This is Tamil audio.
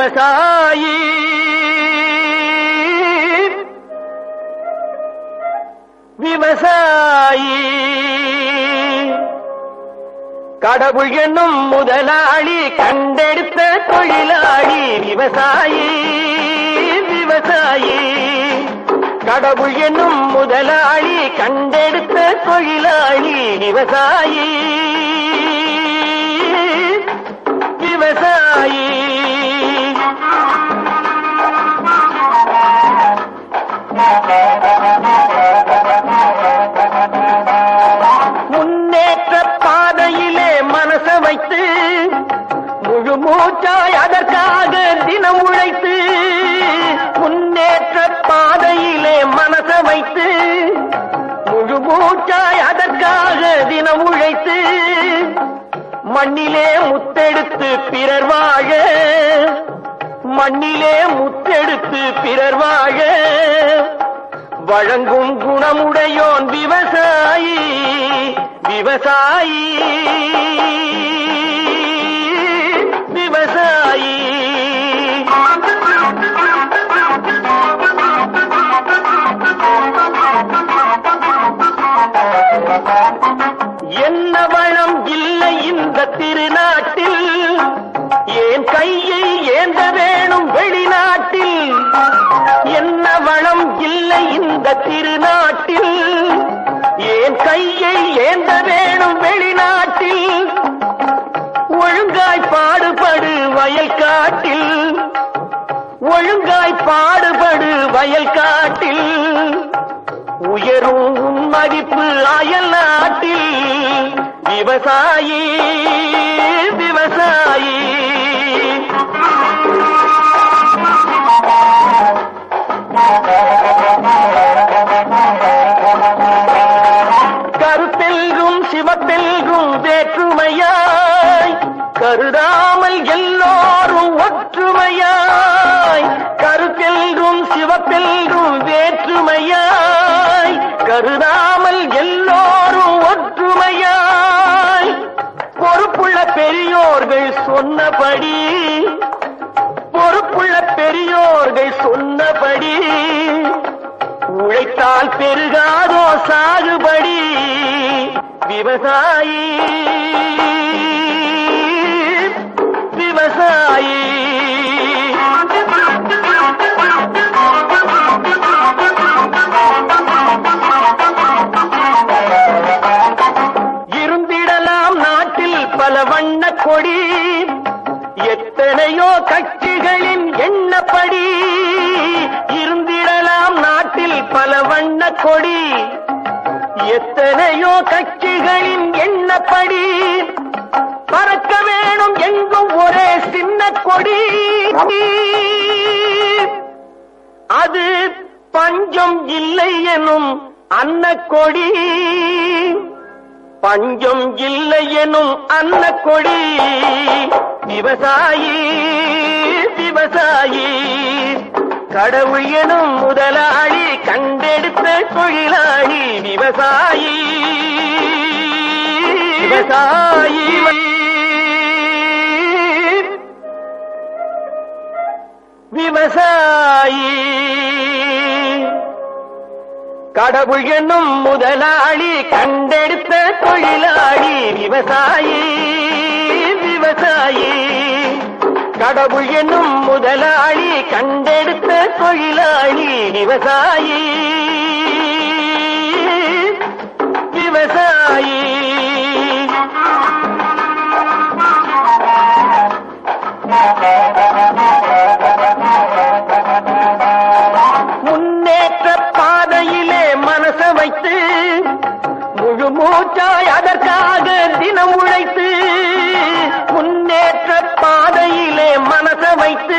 விவசாயி விவசாயி கடவுள் என்னும் முதலாளி கண்டெடுத்த தொழிலாளி விவசாயி விவசாயி கடவுள் என்னும் முதலாளி கண்டெடுத்த தொழிலாளி விவசாயி விவசாயி முன்னேற்ற பாதையிலே மனச வைத்து முழு மூச்சாய் அதற்காக தினம் உழைத்து முன்னேற்ற பாதையிலே மனச வைத்து முழு மூச்சாய் அதற்காக தினம் உழைத்து மண்ணிலே முத்தெடுத்து பிறர் வாழ மண்ணிலே முத்தெடுத்து பிறர் வாழ வழங்கும் குணமுடையோன் விவசாயி விவசாயி விவசாயி என்ன வளம் இல்லை இந்த திருநாட்டில் ஏன் கையை ஏந்த வேணும் வெளிநாட்டில் என்ன வளம் இல்லை இந்த திருநாட்டில் ஏன் கையை ஏந்த வேணும் வெளிநாட்டில் ஒழுங்காய் பாடுபடு வயல் காட்டில் ஒழுங்காய் பாடுபடு வயல் காட்டில் உயரும் உன் மதிப்பு அயல் நாட்டில் விவசாயி விவசாயி கருத்தெல்கும் சிவத்தெல்கும் வேற்றுமையாய் கருதாமல் எல்லோரும் ஒற்றுமையாய் கருத்தெல்கும் சிவத்தெல்கும் வேற்றுமையாய் கருதாமல் எல்லோரும் ஒற்றுமையாய் பொறுப்புள்ள பெரியோர்கள் சொன்னபடி பொறுப்புள்ள பெரியோர்கள் சொன்னபடி உழைத்தால் பெருகாதோ சாகுபடி விவசாயி விவசாயி இருந்திடலாம் நாட்டில் பல வண்ண கொடி எத்தனையோ கட்சிகளின் எண்ணப்படி இருந்திடலாம் நாட்டில் பல வண்ண கொடி எத்தனையோ கட்சிகளின் எண்ணப்படி பறக்க வேணும் எங்கும் ஒரே சின்ன கொடி அது பஞ்சம் இல்லை எனும் அன்னக்கொடி பஞ்சம் இல்லை எனும் அன்னக்கொடி விவசாயி விவசாயி கடவுள் எனும் முதலாளி கண்டெடுத்த தொழிலாளி விவசாயி விவசாயி விவசாயி கடவுள் என்னும் முதலாளி கண்டெடுத்த தொழிலாளி விவசாயி விவசாயி கடவுள் என்னும் முதலாளி கண்டெடுத்த தொழிலாளி விவசாயி விவசாயி முன்னேற்ற பாதையிலே மனச வைத்து முழு மூச்சாய் அதற்காக தினம் உழைத்து முன்னேற்ற பாதையிலே மனச வைத்து